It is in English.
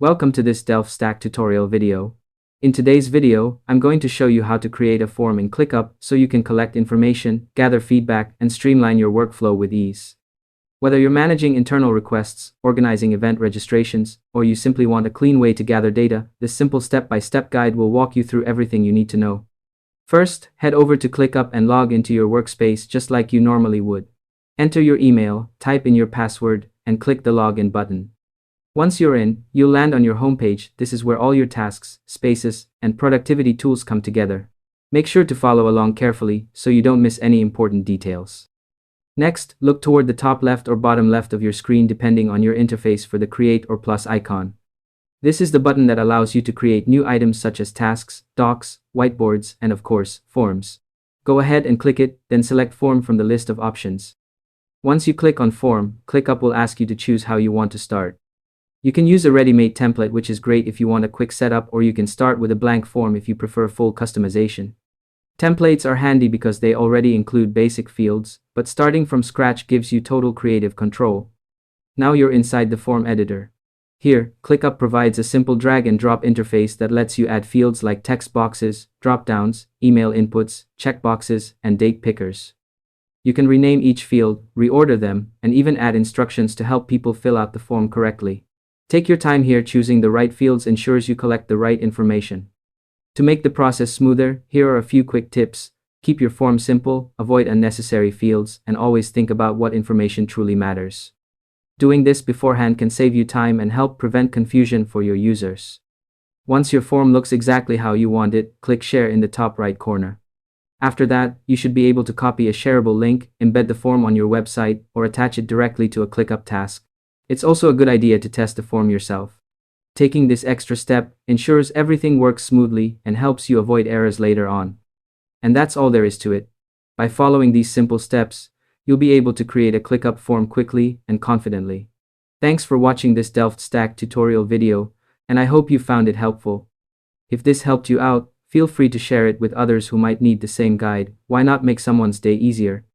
Welcome to this DelftStack tutorial video. In today's video, I'm going to show you how to create a form in ClickUp so you can collect information, gather feedback, and streamline your workflow with ease. Whether you're managing internal requests, organizing event registrations, or you simply want a clean way to gather data, this simple step-by-step guide will walk you through everything you need to know. First, head over to ClickUp and log into your workspace just like you normally would. Enter your email, type in your password, and click the Login button. Once you're in, you'll land on your homepage. This is where all your tasks, spaces, and productivity tools come together. Make sure to follow along carefully so you don't miss any important details. Next, look toward the top left or bottom left of your screen depending on your interface for the Create or Plus icon. This is the button that allows you to create new items such as tasks, docs, whiteboards, and of course, forms. Go ahead and click it, then select Form from the list of options. Once you click on Form, ClickUp will ask you to choose how you want to start. You can use a ready-made template, which is great if you want a quick setup, or you can start with a blank form if you prefer full customization. Templates are handy because they already include basic fields, but starting from scratch gives you total creative control. Now you're inside the form editor. Here, ClickUp provides a simple drag-and-drop interface that lets you add fields like text boxes, drop-downs, email inputs, checkboxes, and date pickers. You can rename each field, reorder them, and even add instructions to help people fill out the form correctly. Take your time here. Choosing the right fields ensures you collect the right information. To make the process smoother, here are a few quick tips. Keep your form simple, avoid unnecessary fields, and always think about what information truly matters. Doing this beforehand can save you time and help prevent confusion for your users. Once your form looks exactly how you want it, click Share in the top right corner. After that, you should be able to copy a shareable link, embed the form on your website, or attach it directly to a ClickUp task. It's also a good idea to test the form yourself. Taking this extra step ensures everything works smoothly and helps you avoid errors later on. And that's all there is to it. By following these simple steps, you'll be able to create a ClickUp form quickly and confidently. Thanks for watching this DelftStack tutorial video, and I hope you found it helpful. If this helped you out, feel free to share it with others who might need the same guide. Why not make someone's day easier?